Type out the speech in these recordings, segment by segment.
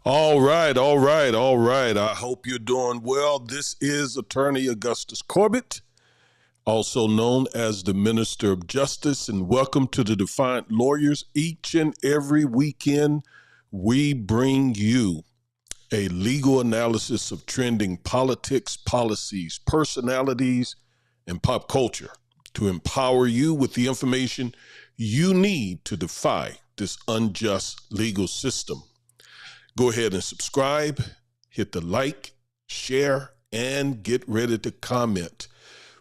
All right, all right, all right. I hope you're doing well. This is Attorney Augustus Corbett, also known as the Minister of Justice, and welcome to the Defiant Lawyers. Each and every weekend, we bring you a legal analysis of trending politics, policies, personalities, and pop culture to empower you with the information you need to defy this unjust legal system. Go ahead and subscribe, hit the like, share, and get ready to comment.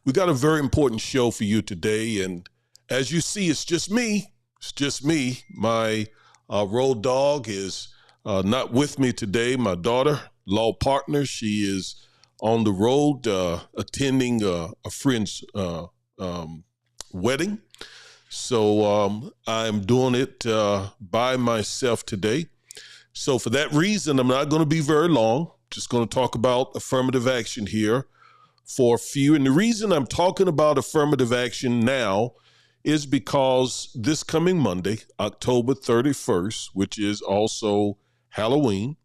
We got a very important show for you today, and as you see, it's just me. It's just me. My road dog is not with me today. My daughter, law partner, she is on the road attending a friend's wedding. So I'm doing it by myself today. So for that reason, I'm not going to be very long. Just going to talk about affirmative action here for a few. And the reason I'm talking about affirmative action now is because this coming Monday, October 31st, which is also Halloween,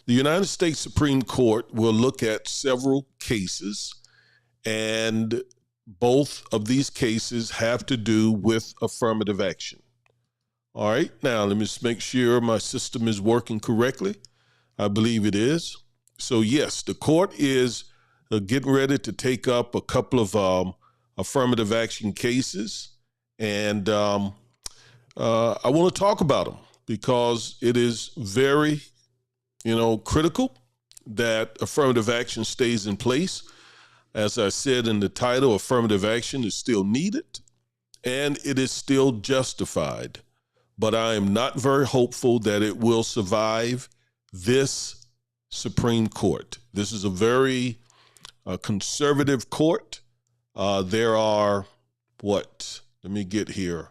the United States Supreme Court will look at several cases, and both of these cases have to do with affirmative action. All right, now let me just make sure my system is working correctly. I believe it is. So yes, the court is getting ready to take up a couple of affirmative action cases, and I want to talk about them because it is very, critical that affirmative action stays in place. As I said in the title, affirmative action is still needed, and it is still justified. But I am not very hopeful that it will survive this Supreme Court. This is a very conservative court. There are, let me get here.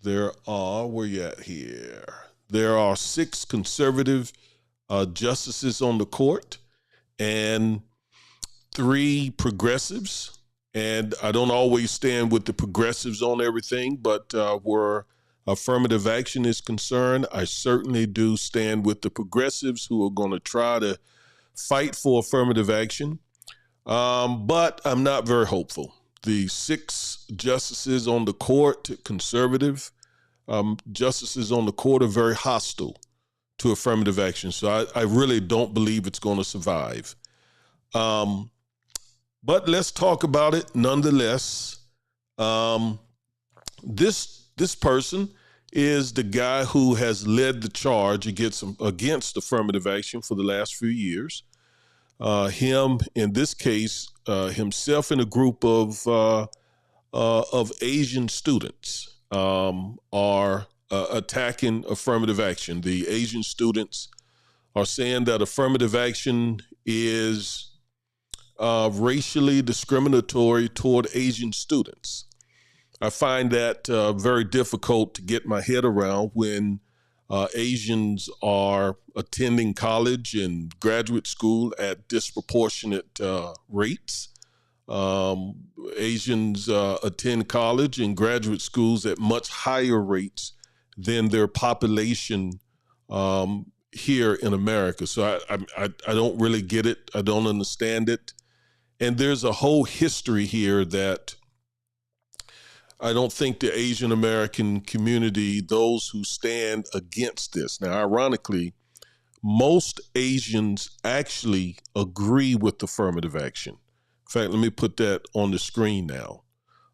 Where you at here? There are 6 conservative justices on the court and 3 progressives. And I don't always stand with the progressives on everything, but where affirmative action is concerned, I certainly do stand with the progressives who are going to try to fight for affirmative action. But I'm not very hopeful. The 6 justices on the court, conservative justices on the court, are very hostile to affirmative action. So I really don't believe it's going to survive. But let's talk about it nonetheless. This person is the guy who has led the charge against affirmative action for the last few years. Him, in this case, himself and a group of Asian students are attacking affirmative action. The Asian students are saying that affirmative action is racially discriminatory toward Asian students. I find that very difficult to get my head around when Asians are attending college and graduate school at disproportionate rates. Asians attend college and graduate schools at much higher rates than their population here in America. So I don't really get it. I don't understand it. And there's a whole history here that I don't think the Asian American community, those who stand against this. Now, ironically, most Asians actually agree with affirmative action. In fact, let me put that on the screen now.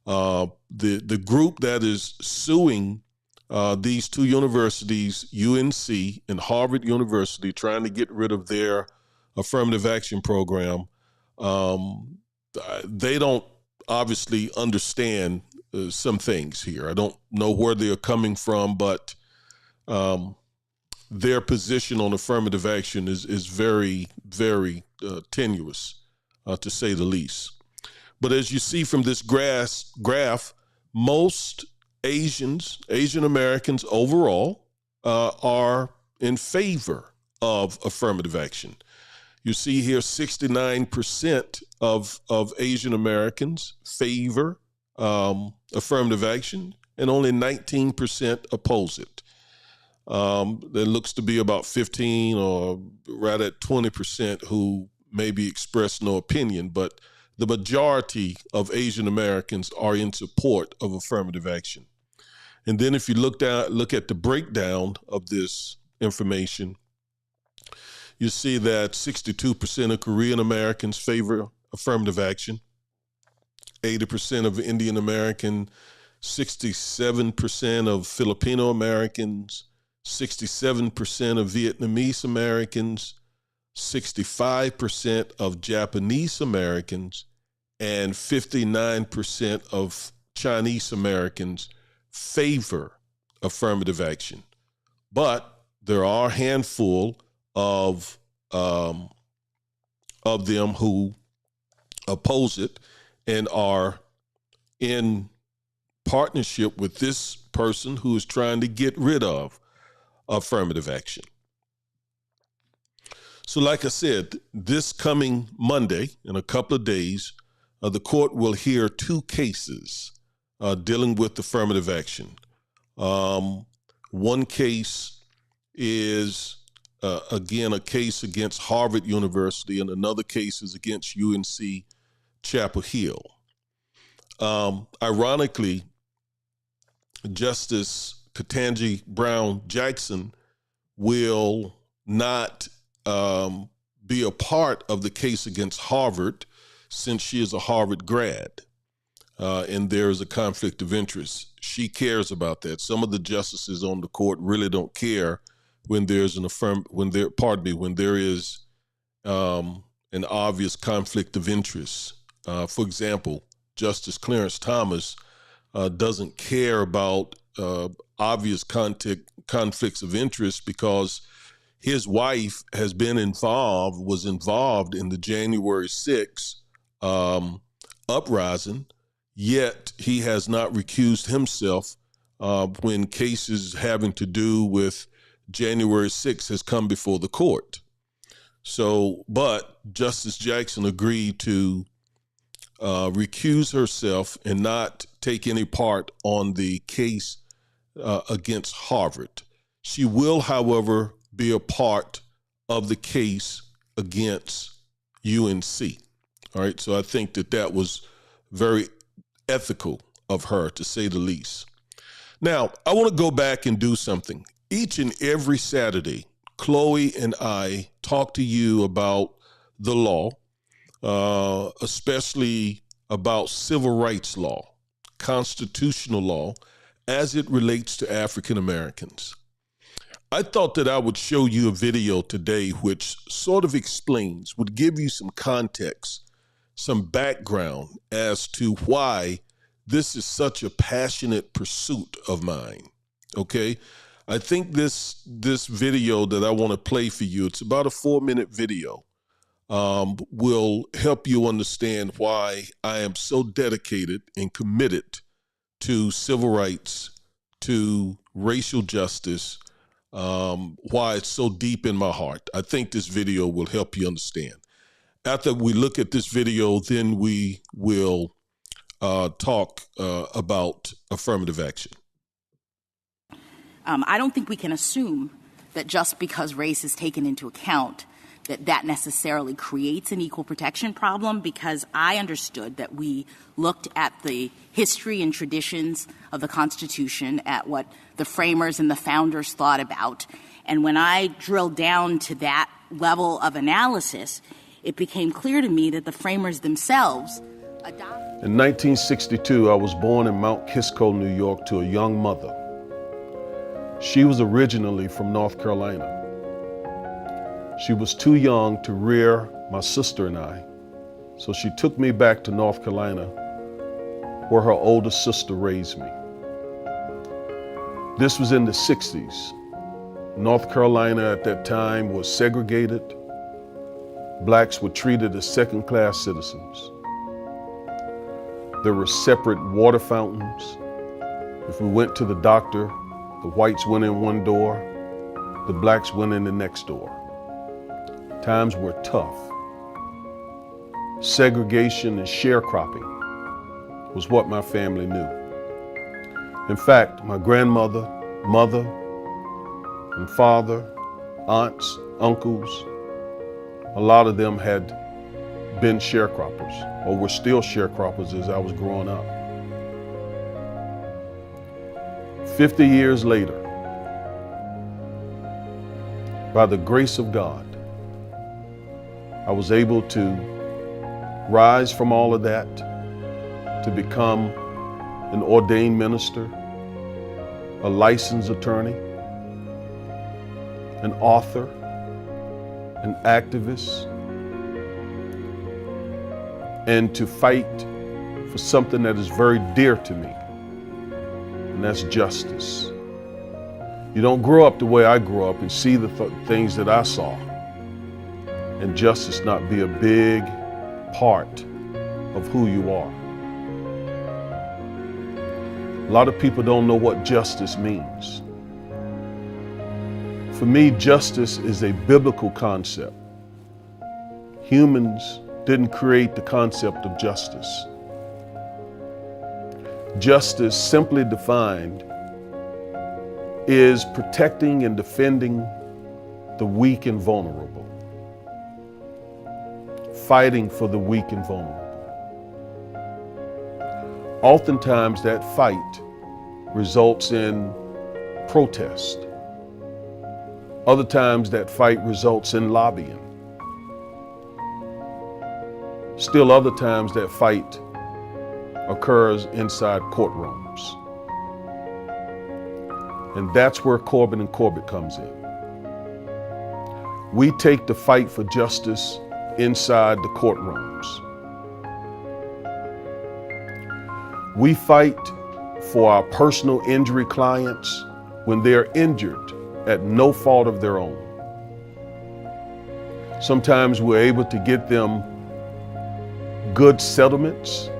The group that is suing these 2 universities, UNC and Harvard University, trying to get rid of their affirmative action program, they don't obviously understand some things here. I don't know where they're coming from, but their position on affirmative action is very, very tenuous, to say the least. But as you see from this graph, most Asian Americans overall are in favor of affirmative action. You see here 69% of Asian Americans favor affirmative action, and only 19% oppose it. There looks to be about 15 or right at 20% who maybe express no opinion, but the majority of Asian Americans are in support of affirmative action. And then if you look at the breakdown of this information, you see that 62% of Korean Americans favor affirmative action, 80% of Indian American, 67% of Filipino Americans, 67% of Vietnamese Americans, 65% of Japanese Americans, and 59% of Chinese Americans favor affirmative action. But there are a handful of them who oppose it and are in partnership with this person who is trying to get rid of affirmative action. So like I said, this coming Monday, in a couple of days, the court will hear two cases dealing with affirmative action. One case is, again, a case against Harvard University, and another case is against UNC Chapel Hill. Ironically, Justice Ketanji Brown Jackson will not be a part of the case against Harvard since she is a Harvard grad, and there is a conflict of interest. She cares about that. Some of the justices on the court really don't care when there's when there is an obvious conflict of interest. For example, Justice Clarence Thomas doesn't care about obvious conflicts of interest because his wife was involved in the January 6th uprising, yet he has not recused himself when cases having to do with January 6th has come before the court. So, but Justice Jackson agreed to recuse herself and not take any part on the case against Harvard. She will, however, be a part of the case against UNC. All right, so I think that was very ethical of her, to say the least. Now, I want to go back and do something. Each and every Saturday, Chloe and I talk to you about the law, especially about civil rights law, constitutional law, as it relates to African Americans. I thought that I would show you a video today which sort of explains, would give you some context, some background as to why this is such a passionate pursuit of mine, okay? I think this video that I want to play for you, it's about a 4-minute video, will help you understand why I am so dedicated and committed to civil rights, to racial justice, why it's so deep in my heart. I think this video will help you understand. After we look at this video, then we will talk about affirmative action. I don't think we can assume that just because race is taken into account that necessarily creates an equal protection problem, because I understood that we looked at the history and traditions of the Constitution, at what the framers and the founders thought about. And when I drilled down to that level of analysis, it became clear to me that the framers themselves adopted. In 1962, I was born in Mount Kisco, New York, to a young mother. She was originally from North Carolina. She was too young to rear my sister and I, so she took me back to North Carolina, where her older sister raised me. This was in the 60s. North Carolina at that time was segregated. Blacks were treated as second-class citizens. There were separate water fountains. If we went to the doctor, the whites went in one door, the blacks went in the next door. Times were tough. Segregation and sharecropping was what my family knew. In fact, my grandmother, mother, and father, aunts, uncles, a lot of them had been sharecroppers or were still sharecroppers as I was growing up. 50 years later, by the grace of God, I was able to rise from all of that to become an ordained minister, a licensed attorney, an author, an activist, and to fight for something that is very dear to me, and that's justice. You don't grow up the way I grew up and see the things that I saw, and justice not be a big part of who you are. A lot of people don't know what justice means. For me, justice is a biblical concept. Humans didn't create the concept of justice. Justice, simply defined, is protecting and defending the weak and vulnerable. Fighting for the weak and vulnerable. Oftentimes that fight results in protest. Other times that fight results in lobbying. Still other times that fight occurs inside courtrooms. And that's where Corbin and Corbett comes in. We take the fight for justice inside the courtrooms. We fight for our personal injury clients when they're injured at no fault of their own. Sometimes we're able to get them good settlements.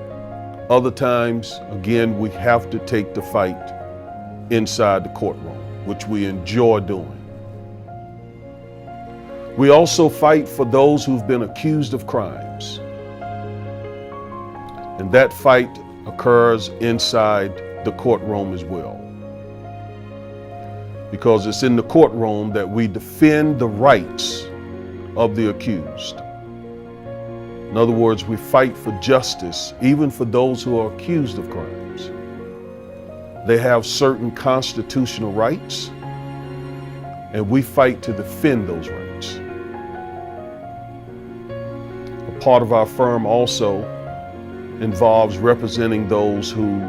Other times, again, we have to take the fight inside the courtroom, which we enjoy doing. We also fight for those who've been accused of crimes. And that fight occurs inside the courtroom as well. Because it's in the courtroom that we defend the rights of the accused. In other words, we fight for justice, even for those who are accused of crimes. They have certain constitutional rights, and we fight to defend those rights. A part of our firm also involves representing those who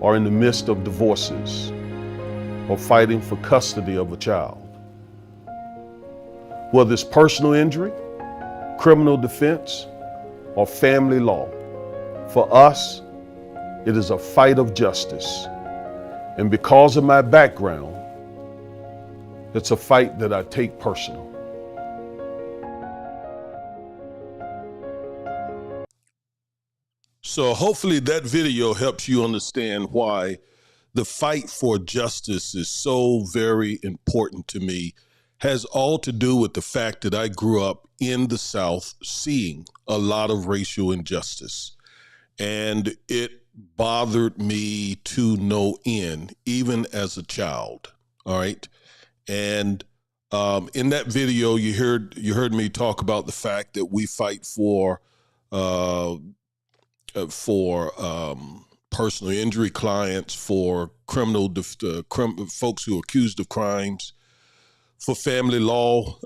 are in the midst of divorces or fighting for custody of a child. Whether it's personal injury, criminal defense, or family law, for us, it is a fight of justice. And because of my background, it's a fight that I take personal. So hopefully that video helps you understand why the fight for justice is so very important to me. Has all to do with the fact that I grew up in the South seeing a lot of racial injustice. And it bothered me to no end, even as a child. All right. And in that video, you heard me talk about the fact that we fight for personal injury clients, for folks who are accused of crimes, for family law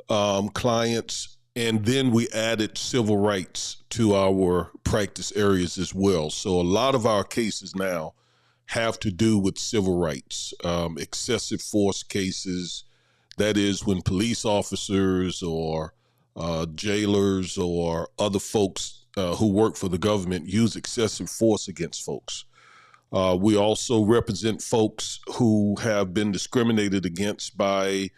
clients, and then we added civil rights to our practice areas as well. So a lot of our cases now have to do with civil rights, excessive force cases. That is when police officers or jailers or other folks who work for the government use excessive force against folks. We also represent folks who have been discriminated against by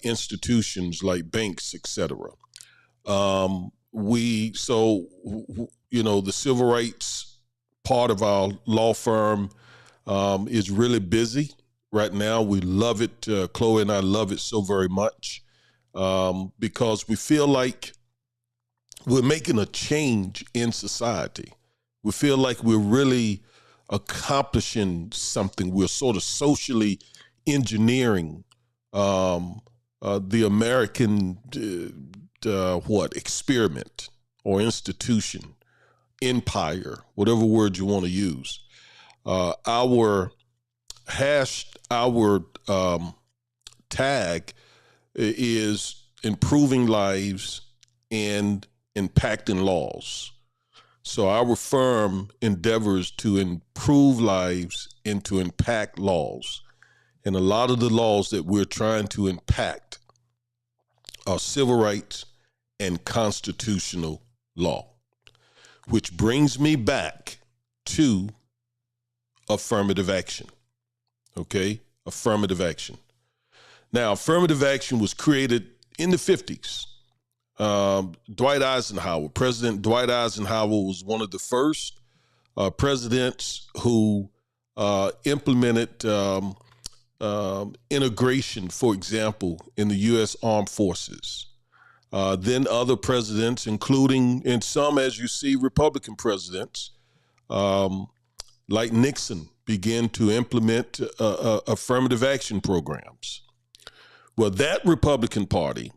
institutions like banks, etc. The civil rights part of our law firm is really busy right now. We love it. Chloe and I love it so very much because we feel like we're making a change in society. We feel like we're really accomplishing something. We're sort of socially engineering the American experiment or institution, empire, whatever word you want to use. Our tag is improving lives and impacting laws. So our firm endeavors to improve lives and to impact laws. And a lot of the laws that we're trying to impact are civil rights and constitutional law, which brings me back to affirmative action. Okay? Affirmative action. Now, affirmative action was created in the 50s. President Dwight Eisenhower was one of the first presidents who implemented integration, for example, in the U.S. Armed Forces. Then other presidents, including, and some, as you see, Republican presidents, like Nixon, began to implement affirmative action programs. Well, that Republican Party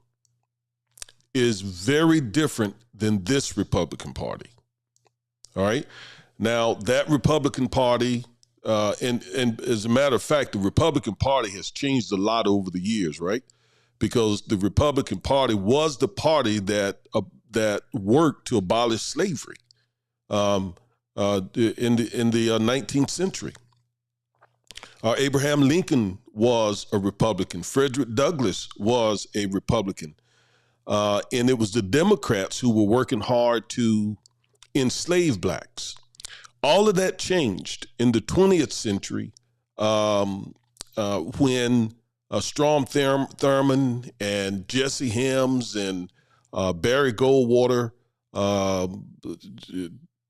is very different than this Republican Party. All right. Now, that Republican Party, and as a matter of fact, the Republican Party has changed a lot over the years, right? Because the Republican Party was the party that worked to abolish slavery in the 19th century. Abraham Lincoln was a Republican. Frederick Douglass was a Republican. And it was the Democrats who were working hard to enslave blacks. All of that changed in the 20th century when Strom Thurmond and Jesse Helms and Barry Goldwater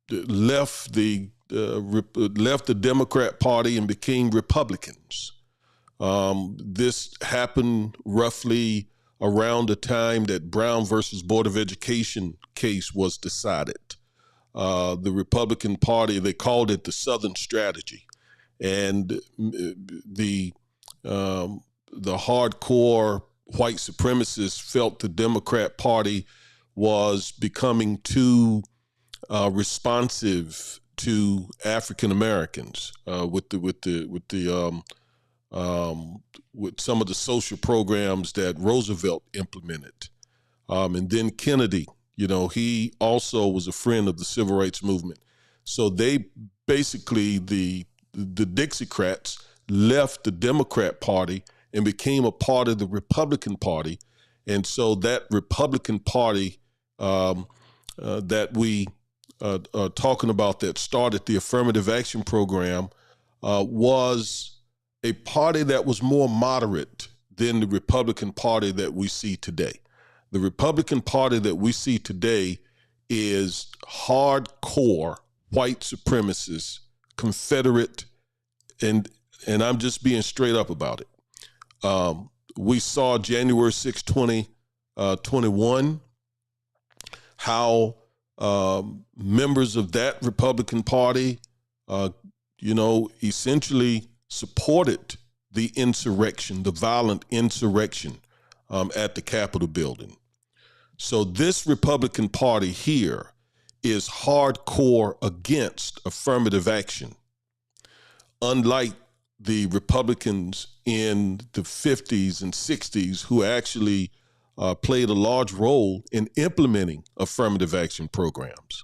left the Democrat Party and became Republicans. This happened roughly around the time that Brown versus Board of Education case was decided. The Republican Party, they called it the Southern Strategy. And the hardcore white supremacists felt the Democrat Party was becoming too responsive to African Americans with some of the social programs that Roosevelt implemented. And then Kennedy, he also was a friend of the civil rights movement. So they basically, the Dixiecrats left the Democrat Party and became a part of the Republican Party. And so that Republican Party that we are talking about that started the affirmative action program was a party that was more moderate than the Republican Party that we see today. The Republican Party that we see today is hardcore white supremacists, Confederate, and I'm just being straight up about it. We saw January 6, 2021, how members of that Republican Party, essentially supported the insurrection, the violent insurrection at the Capitol building. So this Republican Party here is hardcore against affirmative action, unlike the Republicans in the 50s and 60s who actually played a large role in implementing affirmative action programs.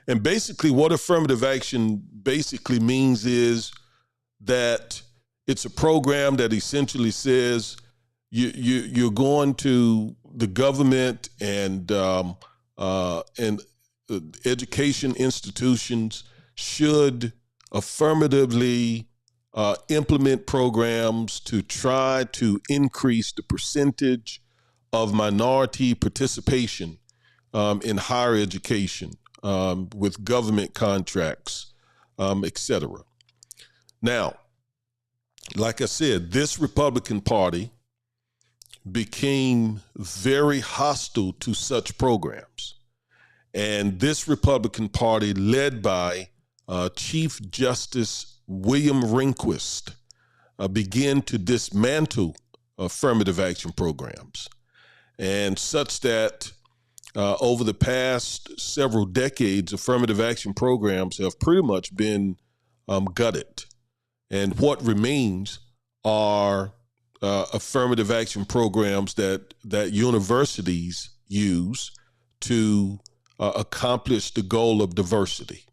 And basically what affirmative action basically means is that it's a program that essentially says you're going to the government and education institutions should affirmatively implement programs to try to increase the percentage of minority participation in higher education with government contracts, et cetera. Now, like I said, this Republican Party became very hostile to such programs. And this Republican Party, led by Chief Justice William Rehnquist, began to dismantle affirmative action programs. And such that over the past several decades, affirmative action programs have pretty much been gutted. And what remains are affirmative action programs that universities use to accomplish the goal of diversity.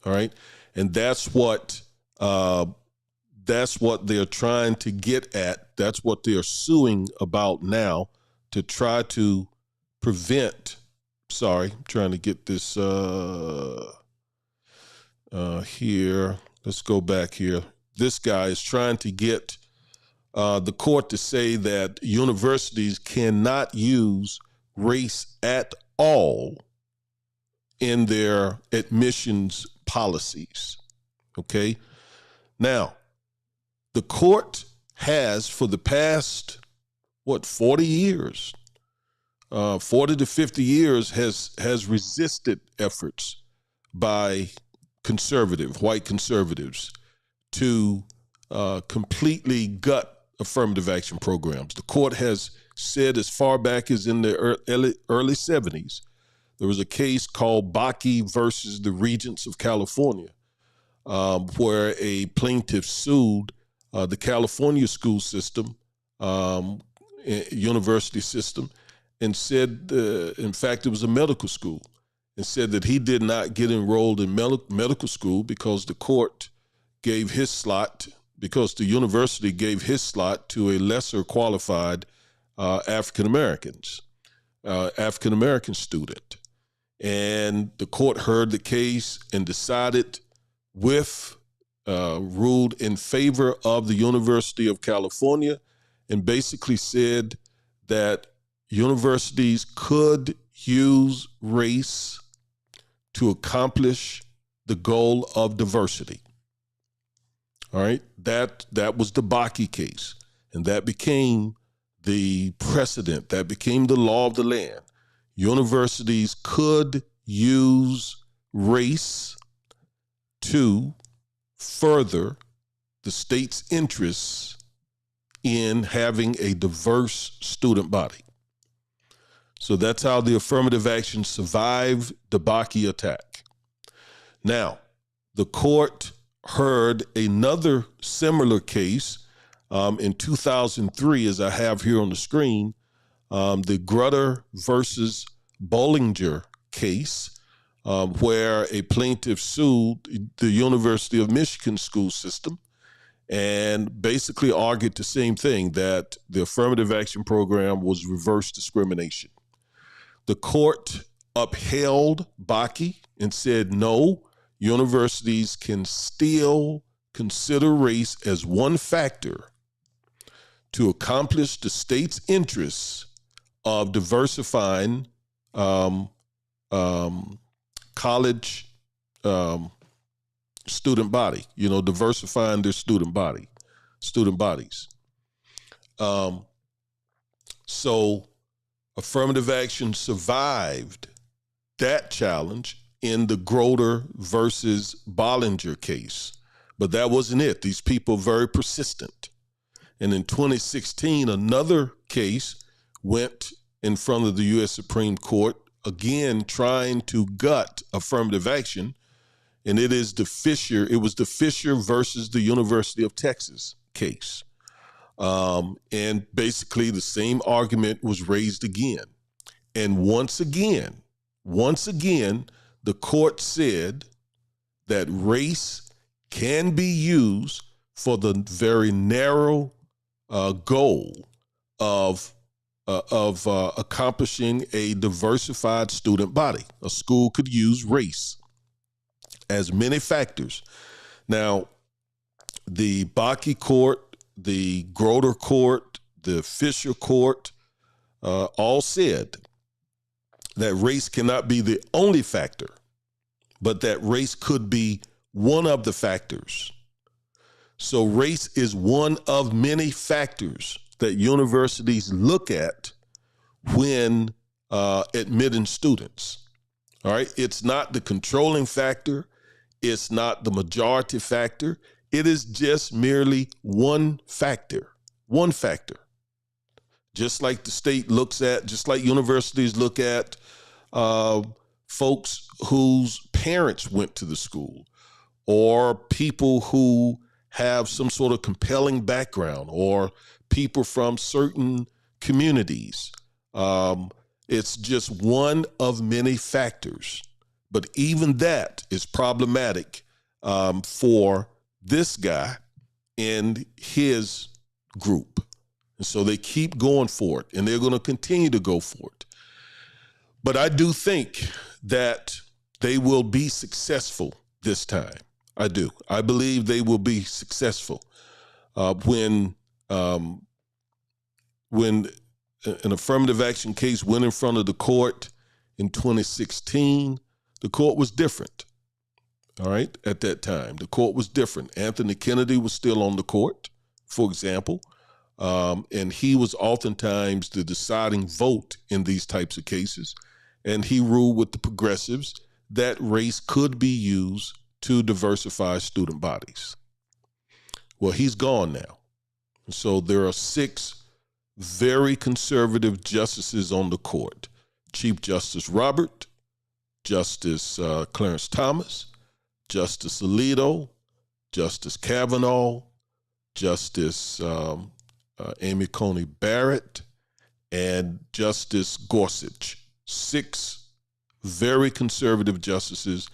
All right, and that's what they're trying to get at. That's what they're suing about now, to try to prevent. Sorry, I'm trying to get this here. Let's go back here. This guy is trying to get the court to say that universities cannot use race at all in their admissions policies. Okay. Now, the court has, for the past, 40 years, 40 to 50 years, has resisted efforts by white conservatives to completely gut affirmative action programs. The court has said as far back as in the early 70s, there was a case called Bakke versus the Regents of California, where a plaintiff sued the California school system, university system, and said, in fact, it was a medical school, and said that he did not get enrolled in medical school because the court gave his slot, because the university gave his slot to a lesser qualified African-American student. And the court heard the case and decided ruled in favor of the University of California, and basically said that universities could use race to accomplish the goal of diversity. All right, that was the Bakke case, and that became the precedent, that became the law of the land. Universities could use race to further the state's interests in having a diverse student body. So that's how the affirmative action survived the Bakke attack. Now, the court heard another similar case in 2003, as I have here on the screen, the Grutter versus Bollinger case, where a plaintiff sued the University of Michigan school system and basically argued the same thing, that the affirmative action program was reverse discrimination. The court upheld Bakke and said, no, universities can still consider race as one factor to accomplish the state's interests of diversifying college student body, diversifying their student bodies. So affirmative action survived that challenge in the Groter versus Bollinger case. But that wasn't it. These people are very persistent. And in 2016, another case went in front of the U.S. Supreme Court, again trying to gut affirmative action. And it was the Fisher versus the University of Texas case. And basically the same argument was raised again. And once again, the court said that race can be used for the very narrow goal of accomplishing a diversified student body. A school could use race as many factors. Now, the Bakke court, the Groter court, the Fisher court, all said that race cannot be the only factor, but that race could be one of the factors. So race is one of many factors that universities look at when admitting students. All right. It's not the controlling factor. It's not the majority factor. It is just merely one factor. just like the state looks at, just like universities look at folks whose parents went to the school, or people who have some sort of compelling background, or people from certain communities. It's just one of many factors. But even that is problematic for this guy and his group. And so they keep going for it, and they're going to continue to go for it. But I do think that they will be successful this time. I do. I believe they will be successful when an affirmative action case went in front of the court in 2016. The court was different. All right. At that time, the court was different. Anthony Kennedy was still on the court, for example. And he was oftentimes the deciding vote in these types of cases. And he ruled with the progressives that race could be used to diversify student bodies. Well, he's gone now. So there are 6 very conservative justices on the court: Chief Justice Robert, Justice Clarence Thomas, Justice Alito, Justice Kavanaugh, Justice Amy Coney Barrett, and Justice Gorsuch. 6 very conservative justices.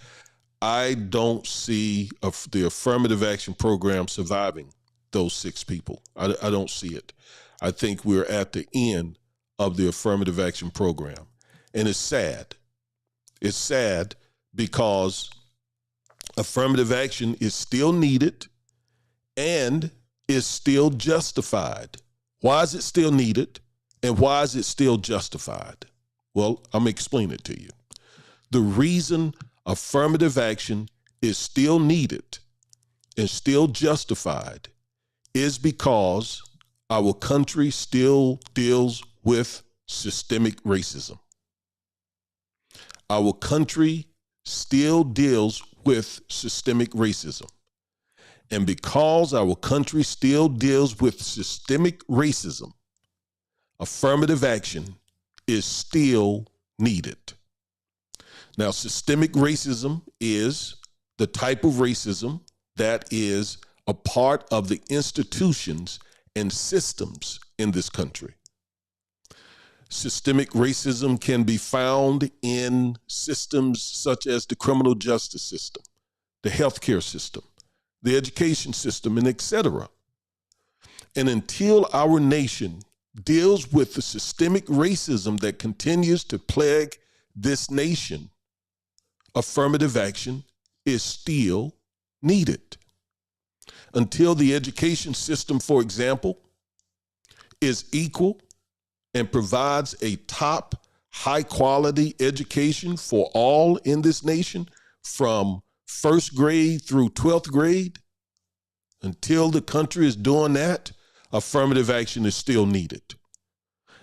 I don't see the affirmative action program surviving those 6 people. I don't see it. I think we're at the end of the affirmative action program. And it's sad. It's sad because affirmative action is still needed and is still justified. Why is it still needed and why is it still justified? Well, I'm going to explain it to you. The reason affirmative action is still needed and still justified is because our country still deals with systemic racism. Our country still deals with systemic racism. And because our country still deals with systemic racism, affirmative action is still needed. Now, systemic racism is the type of racism that is a part of the institutions and systems in this country. Systemic racism can be found in systems such as the criminal justice system, the healthcare system, the education system, and etc. And until our nation deals with the systemic racism that continues to plague this nation, affirmative action is still needed. Until the education system, for example, is equal and provides a top high quality education for all in this nation from first grade through 12th grade, until the country is doing that, affirmative action is still needed.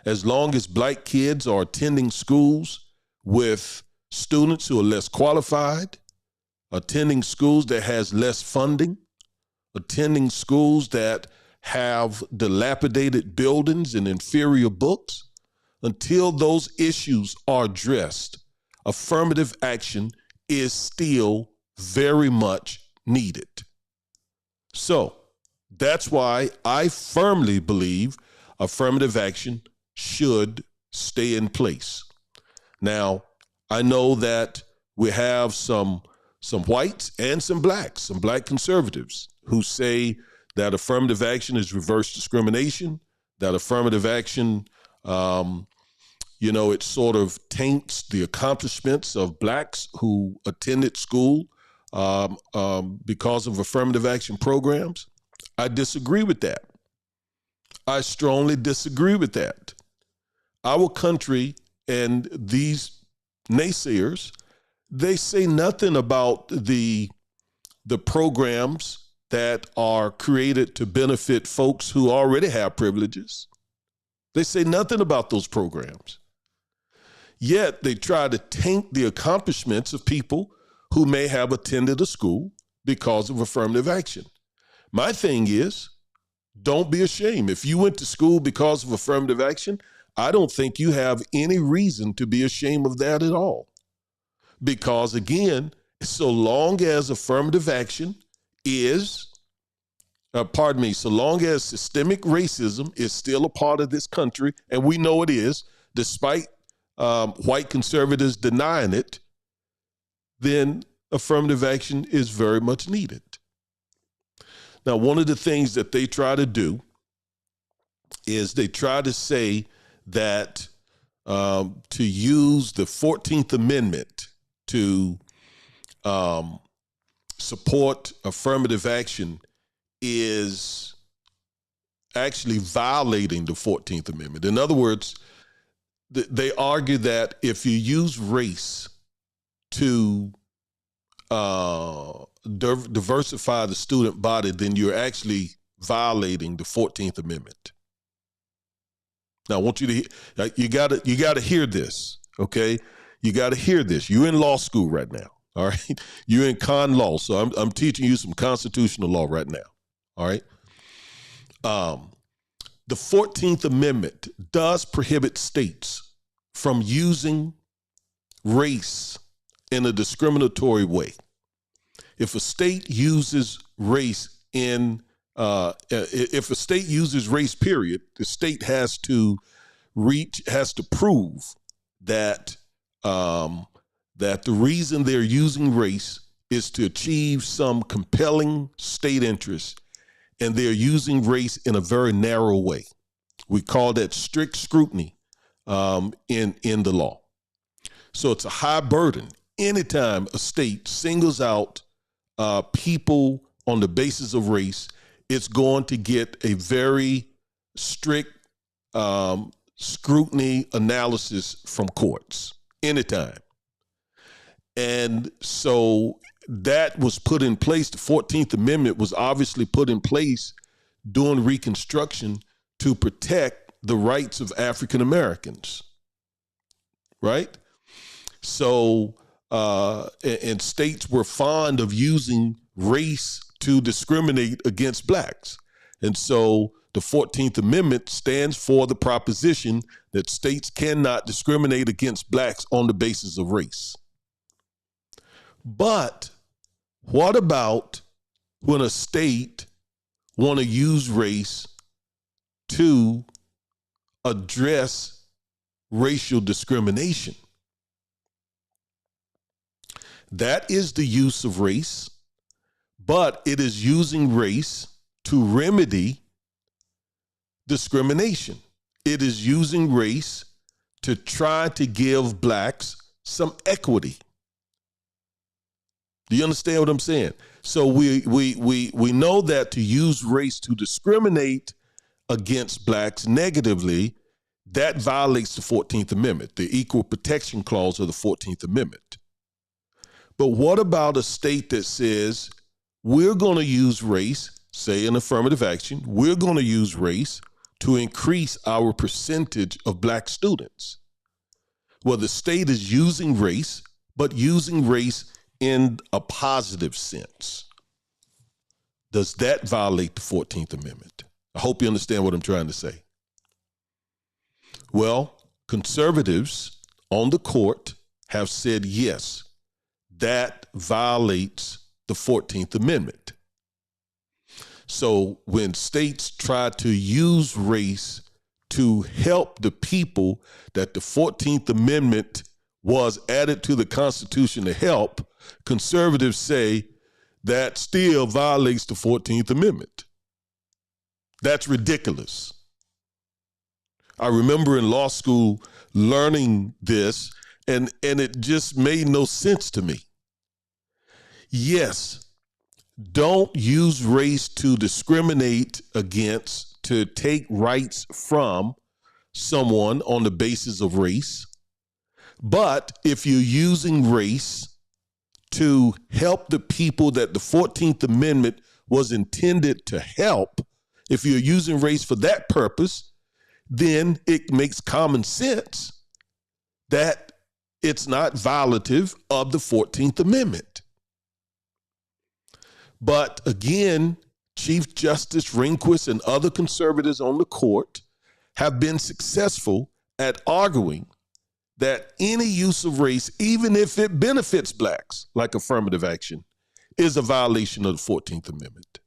As long as Black kids are attending schools with students who are less qualified, attending schools that has less funding, attending schools that have dilapidated buildings and inferior books, until those issues are addressed, affirmative action is still very much needed. So that's why I firmly believe affirmative action should stay in place. Now, I know that we have some whites and some black conservatives who say that affirmative action is reverse discrimination, that affirmative action, it sort of taints the accomplishments of blacks who attended school because of affirmative action programs. I disagree with that. I strongly disagree with that. Our country and these naysayers, they say nothing about the programs that are created to benefit folks who already have privileges. They say nothing about those programs. Yet they try to taint the accomplishments of people who may have attended a school because of affirmative action. My thing is, Don't be ashamed. If you went to school because of affirmative action, I don't think you have any reason to be ashamed of that at all. Because again, so long as affirmative action is, so long as systemic racism is still a part of this country, and we know it is, despite white conservatives denying it, then affirmative action is very much needed. Now, one of the things that they try to do is they try to say that to use the 14th Amendment to support affirmative action is actually violating the 14th Amendment. In other words, they argue that if you use race to diversify the student body, then you're actually violating the 14th Amendment. Now, I want you to, you gotta hear this, okay? You gotta hear this. You're in law school right now, all right? You're in con law, so I'm teaching you some constitutional law right now, all right? The 14th Amendment does prohibit states from using race in a discriminatory way. If a state uses race if a state uses race, period, the state has to prove that that the reason they're using race is to achieve some compelling state interest, and they're using race in a very narrow way. We call that strict scrutiny in the law. So it's a high burden. Anytime a state singles out people on the basis of race, it's going to get a very strict scrutiny analysis from courts anytime. And so that was put in place. The 14th Amendment was obviously put in place during Reconstruction to protect the rights of African Americans, right? So, and states were fond of using race to discriminate against blacks. And so the 14th Amendment stands for the proposition that states cannot discriminate against blacks on the basis of race. But what about when a state want to use race to address racial discrimination? That is the use of race, but it is using race to remedy discrimination. It is using race to try to give blacks some equity. Do you understand what I'm saying? So we know that to use race to discriminate against blacks negatively, that violates the 14th Amendment, the Equal Protection Clause of the 14th Amendment. But what about a state that says, we're going to use race, say in affirmative action, we're going to use race to increase our percentage of black students? Well, the state is using race, but using race in a positive sense. Does that violate the 14th Amendment? I hope you understand what I'm trying to say. Well, conservatives on the court have said yes, that violates the 14th Amendment. So when states try to use race to help the people that the 14th Amendment was added to the Constitution to help, conservatives say that still violates the 14th Amendment. That's ridiculous. I remember in law school learning this, and it just made no sense to me. Yes, don't use race to discriminate against, to take rights from someone on the basis of race. But if you're using race to help the people that the 14th Amendment was intended to help, if you're using race for that purpose, then it makes common sense that it's not violative of the 14th Amendment. But again, Chief Justice Rehnquist and other conservatives on the court have been successful at arguing that any use of race, even if it benefits blacks, like affirmative action, is a violation of the 14th Amendment.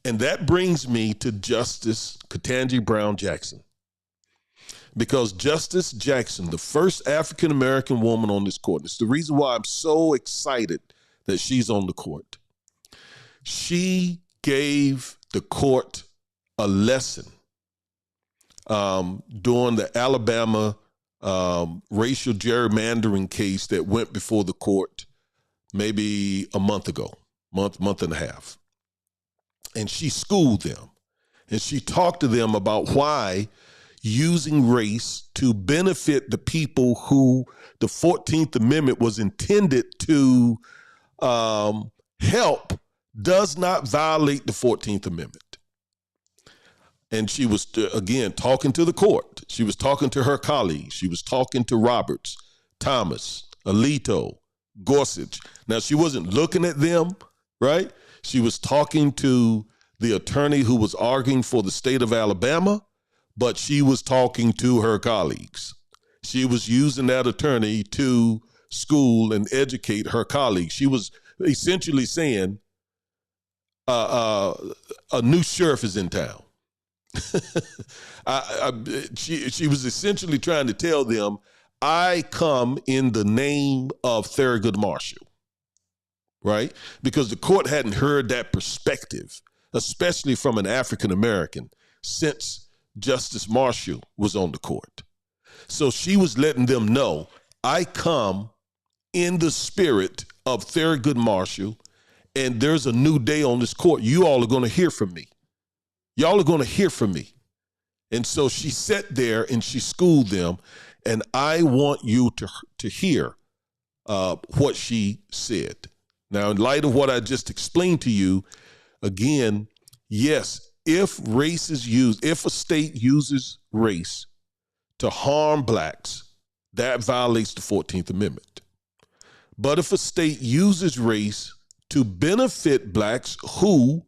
And that brings me to Justice Ketanji Brown Jackson. Because Justice Jackson, the first African-American woman on this court, it's the reason why I'm so excited that she's on the court. She gave the court a lesson during the Alabama racial gerrymandering case that went before the court maybe a month ago, month and a half. And she schooled them, and she talked to them about why using race to benefit the people who the 14th Amendment was intended to help does not violate the 14th Amendment. And she was, again, talking to the court. She was talking to her colleagues. She was talking to Roberts, Thomas, Alito, Gorsuch. Now, she wasn't looking at them, right? She was talking to the attorney who was arguing for the state of Alabama, but she was talking to her colleagues. She was using that attorney to school and educate her colleagues. She was essentially saying, a new sheriff is in town. She was essentially trying to tell them, I come in the name of Thurgood Marshall, right? Because the court hadn't heard that perspective, especially from an African-American, since Justice Marshall was on the court. So she was letting them know, I come in the spirit of Thurgood Marshall, and there's a new day on this court. You all are going to hear from me. Y'all are going to hear from me. And so she sat there and she schooled them, and I want you to hear what she said. Now, in light of what I just explained to you, again, yes, if race is used, if a state uses race to harm blacks, that violates the 14th Amendment. But if a state uses race to benefit blacks who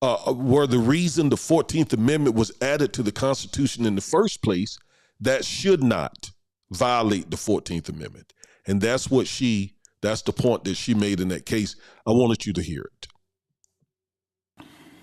were the reason the 14th Amendment was added to the Constitution in the first place, that should not violate the 14th Amendment. And that's the point that she made in that case. I wanted you to hear it.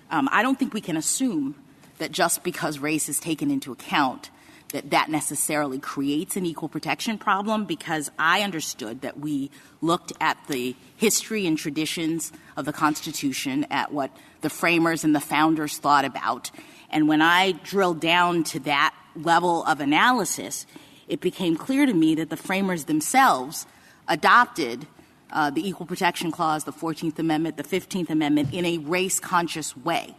I don't think we can assume that just because race is taken into account that necessarily creates an equal protection problem, because I understood that we looked at the history and traditions of the Constitution, at what the framers and the founders thought about. And when I drilled down to that level of analysis, it became clear to me that the framers themselves adopted the Equal Protection Clause, the 14th Amendment, the 15th Amendment in a race-conscious way,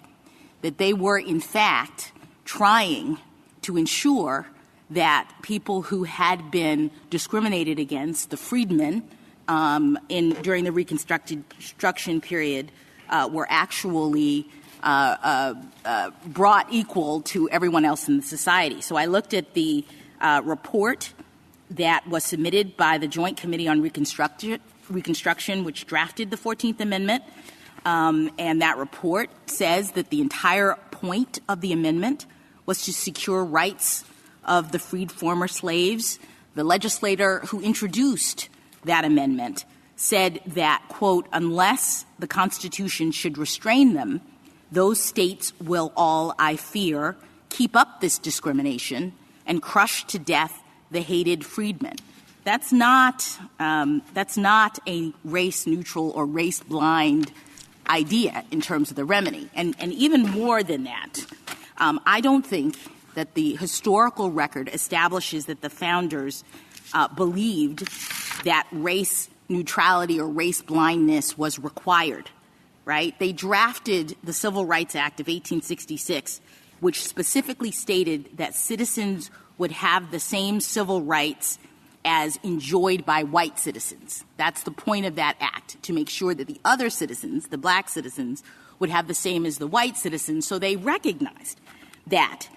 that they were, in fact, trying to ensure that people who had been discriminated against, the freedmen, during the Reconstruction period, were actually brought equal to everyone else in the society. So I looked at the report that was submitted by the Joint Committee on Reconstruction, which drafted the 14th Amendment, and that report says that the entire point of the amendment was to secure rights of the freed former slaves. The legislator who introduced that amendment said that, quote, unless the Constitution should restrain them, those states will all, I fear, keep up this discrimination and crush to death the hated freedmen. That's not a race-neutral or race-blind idea in terms of the remedy. And even more than that, I don't think that the historical record establishes that the founders believed that race neutrality or race blindness was required, right? They drafted the Civil Rights Act of 1866, which specifically stated that citizens would have the same civil rights as enjoyed by white citizens. That's the point of that act, to make sure that the other citizens, the black citizens, would have the same as the white citizens. So they recognized that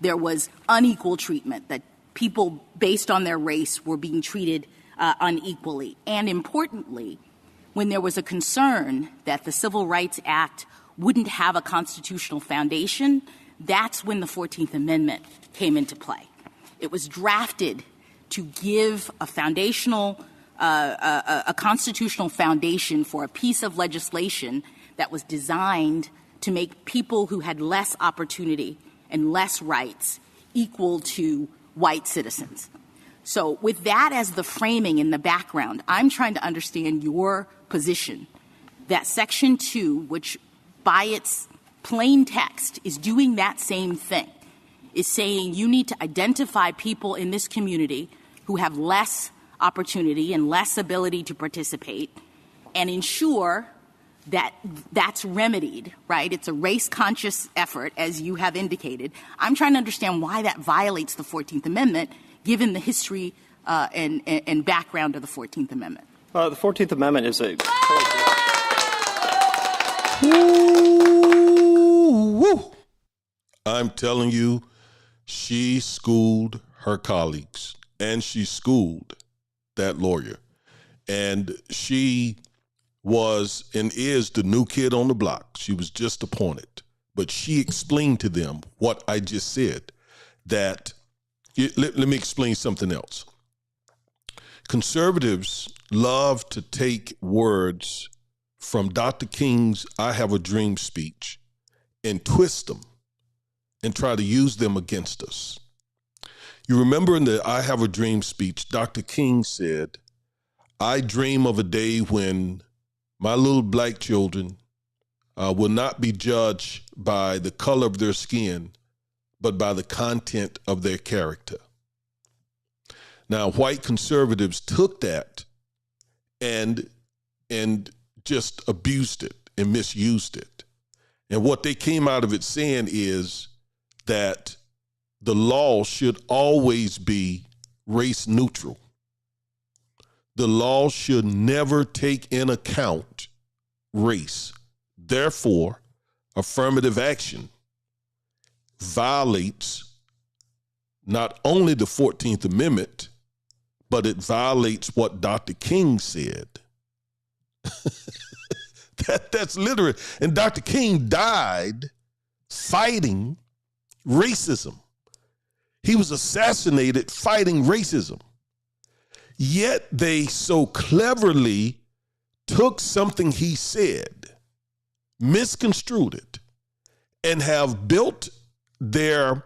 there was unequal treatment, that people based on their race were being treated unequally. And importantly, when there was a concern that the Civil Rights Act wouldn't have a constitutional foundation, that's when the 14th Amendment came into play. It was drafted to give a foundational, a constitutional foundation for a piece of legislation that was designed to make people who had less opportunity and less rights equal to white citizens. So with that as the framing in the background, I'm trying to understand your position that Section 2, which by its plain text is doing that same thing, is saying you need to identify people in this community who have less opportunity and less ability to participate and ensure that that's remedied, right? It's a race-conscious effort, as you have indicated. I'm trying to understand why that violates the 14th Amendment, given the history and background of the 14th Amendment. The 14th Amendment is a... Woo. I'm telling you, she schooled her colleagues, and she schooled that lawyer. And she was and is the new kid on the block. She was just appointed. But she explained to them what I just said, that let me explain something else. Conservatives love to take words from Dr. King's I Have a Dream speech and twist them and try to use them against us. You remember in the I Have a Dream speech, Dr. King said, I dream of a day when my little black children will not be judged by the color of their skin, but by the content of their character. Now, white conservatives took that and just abused it and misused it. And what they came out of it saying is that the law should always be race neutral. The law should never take in account race. Therefore, affirmative action violates not only the 14th Amendment, but it violates what Dr. King said. That's literally, and Dr. King died fighting racism. He was assassinated fighting racism. Yet they so cleverly took something he said, misconstrued it, and have built their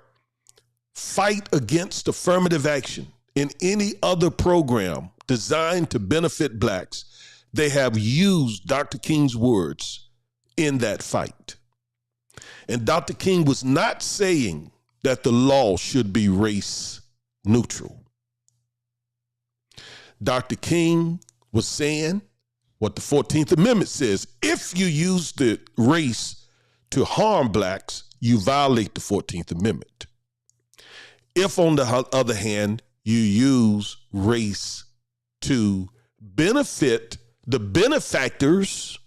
fight against affirmative action in any other program designed to benefit blacks. They have used Dr. King's words in that fight. And Dr. King was not saying that the law should be race neutral. Dr. King was saying what the 14th Amendment says. If you use the race to harm blacks, you violate the 14th Amendment. If, on the other hand, you use race to benefit the benefactors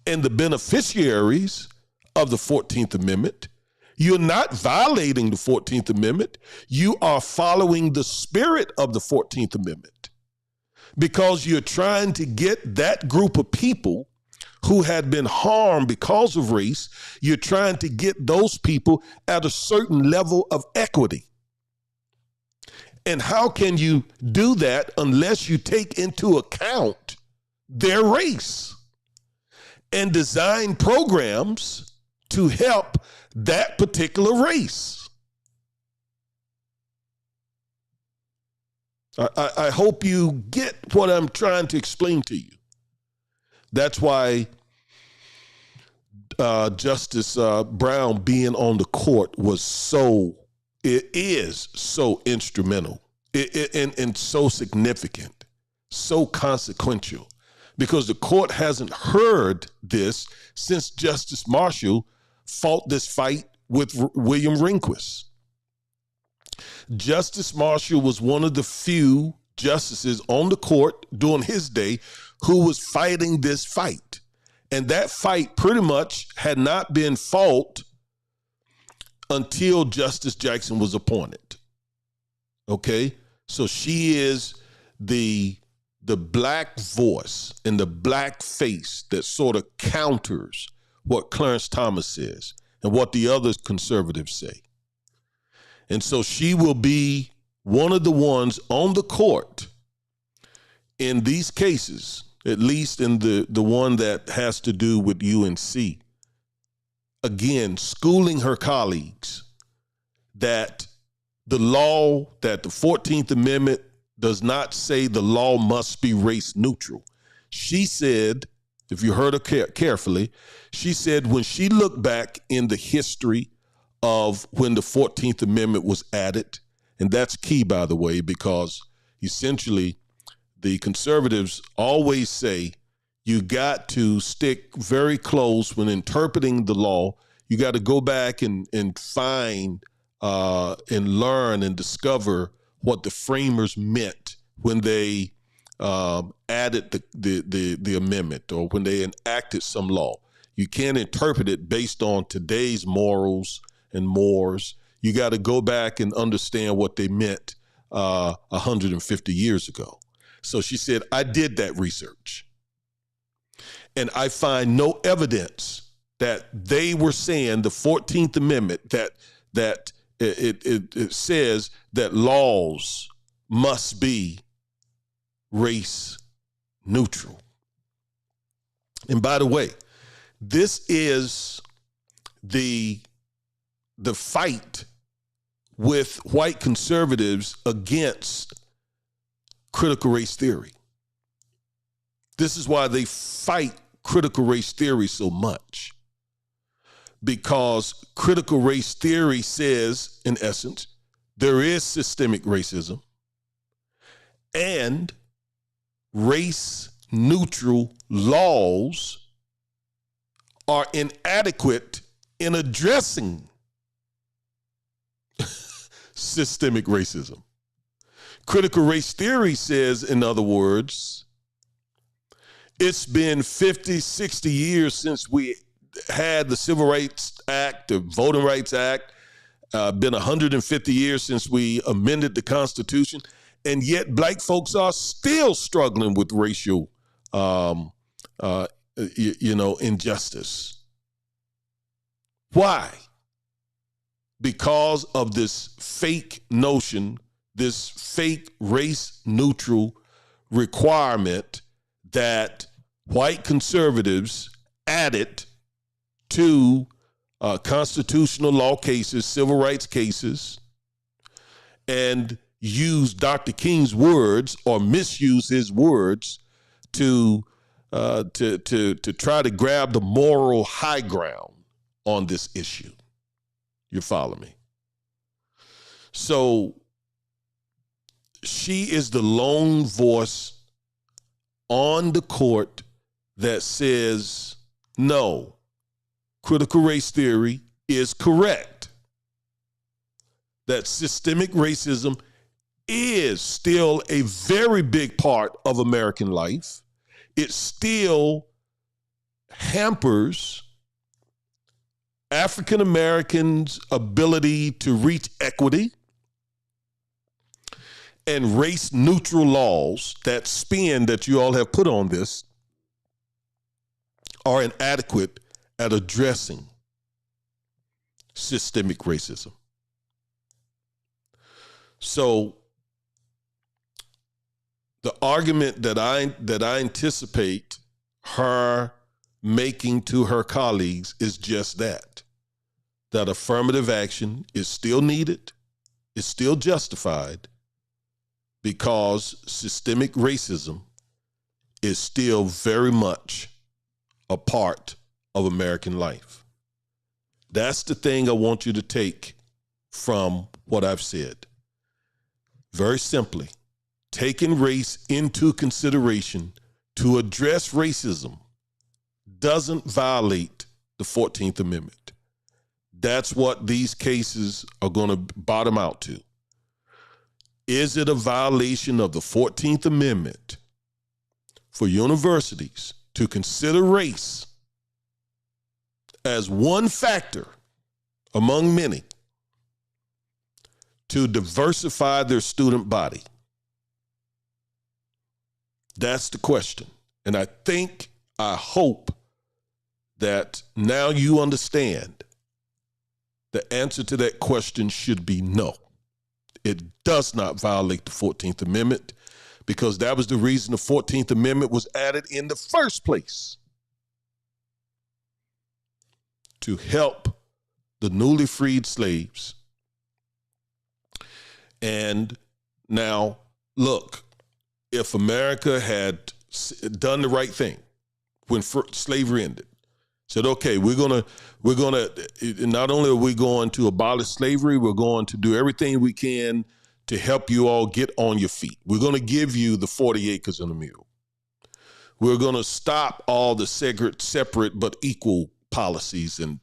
and the beneficiaries of the 14th Amendment, you're not violating the 14th Amendment. You are following the spirit of the 14th Amendment, because you're trying to get that group of people who had been harmed because of race, you're trying to get those people at a certain level of equity. And how can you do that unless you take into account their race and design programs to help that particular race? I hope you get what I'm trying to explain to you. That's why Justice Brown being on the court is so instrumental and so significant, so consequential, because the court hasn't heard this since Justice Marshall fought this fight with William Rehnquist. Justice Marshall was one of the few justices on the court during his day who was fighting this fight. And that fight pretty much had not been fought until Justice Jackson was appointed. Okay? So she is the the black voice and the black face that sort of counters what Clarence Thomas says and what the other conservatives say. And so she will be one of the ones on the court in these cases, at least in the one that has to do with UNC. Again, schooling her colleagues that the law, that the 14th Amendment does not say the law must be race neutral. She said, if you heard her carefully, she said when she looked back in the history of when the 14th Amendment was added, and that's key, by the way, because essentially the conservatives always say you got to stick very close when interpreting the law. You got to go back and find and learn and discover what the framers meant when they added the amendment or when they enacted some law. You can't interpret it based on today's morals and mores. You got to go back and understand what they meant 150 years ago. So she said, I did that research. And I find no evidence that they were saying the 14th Amendment, that it says that laws must be race neutral. And by the way, this is the fight with white conservatives against critical race theory. This is why they fight critical race theory so much. Because critical race theory says, in essence, there is systemic racism and race neutral laws are inadequate in addressing systemic racism. Critical race theory says, in other words, it's been 50, 60 years since we had the Civil Rights Act, the Voting Rights Act, been 150 years since we amended the Constitution, and yet black folks are still struggling with racial, injustice. Why? Because of this fake notion, this fake race neutral requirement that white conservatives added to constitutional law cases, civil rights cases, and use Dr. King's words or misuse his words to try to grab the moral high ground on this issue. You follow me? So she is the lone voice on the court that says, no, critical race theory is correct. That systemic racism is still a very big part of American life. It still hampers African Americans' ability to reach equity, and race neutral laws, that spin that you all have put on this, are inadequate at addressing systemic racism. So the argument that I anticipate her making to her colleagues is just that affirmative action is still needed, is still justified, because systemic racism is still very much a part of American life. That's the thing I want you to take from what I've said. Very simply, taking race into consideration to address racism doesn't violate the 14th Amendment. That's what these cases are going to bottom out to. Is it a violation of the 14th Amendment for universities to consider race as one factor among many to diversify their student body? That's the question. And I hope that now you understand the answer to that question should be no. It does not violate the 14th Amendment, because that was the reason the 14th Amendment was added in the first place, to help the newly freed slaves. And now, look, if America had done the right thing when slavery ended, said, okay, we're gonna, not only are we going to abolish slavery, we're going to do everything we can to help you all get on your feet. We're going to give you the 40 acres and a mule. We're going to stop all the separate but equal policies and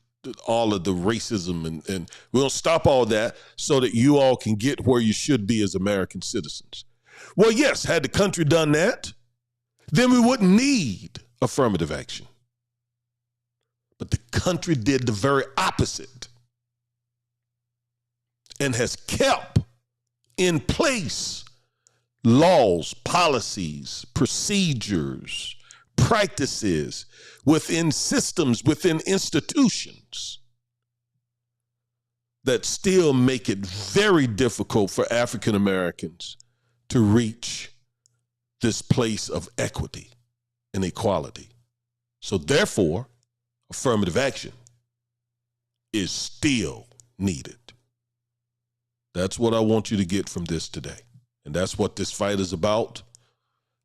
all of the racism, and we're going to stop all that so that you all can get where you should be as American citizens. Well, yes, had the country done that, then we wouldn't need affirmative action. But the country did the very opposite and has kept in place laws, policies, procedures, practices within systems, within institutions that still make it very difficult for African Americans to reach this place of equity and equality. So therefore, affirmative action is still needed. That's what I want you to get from this today. And that's what this fight is about.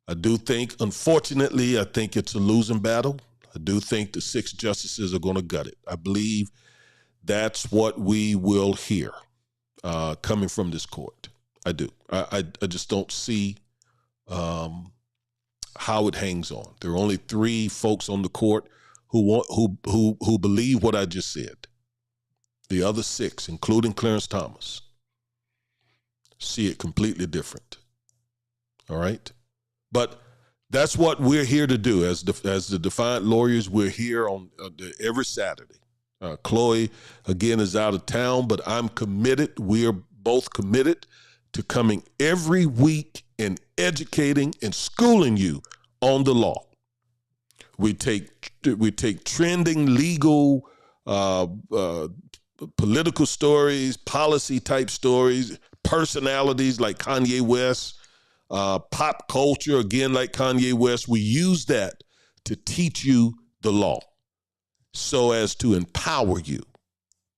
I do think, unfortunately, I think it's a losing battle. I do think the 6 justices are going to gut it. I believe that's what we will hear coming from this court. I do. I just don't see how it hangs on. There are only 3 folks on the court who believe what I just said. The other 6, including Clarence Thomas, see it completely different. All right? But that's what we're here to do. As the Defiant Lawyers, we're here on every Saturday. Chloe, again, is out of town, but I'm committed. We are both committed to coming every week and educating and schooling you on the law. We take trending legal, political stories, policy type stories, personalities like Kanye West, pop culture, again, like Kanye West. We use that to teach you the law so as to empower you,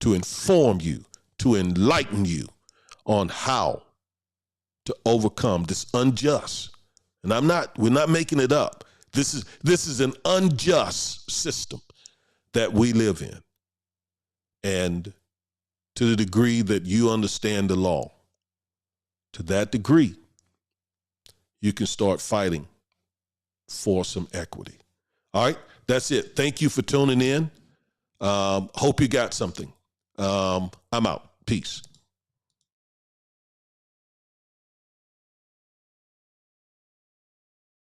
to inform you, to enlighten you on how to overcome this unjust. And we're not making it up. This is an unjust system that we live in. And to the degree that you understand the law, to that degree, you can start fighting for some equity. All right, that's it. Thank you for tuning in. Hope you got something. I'm out. Peace.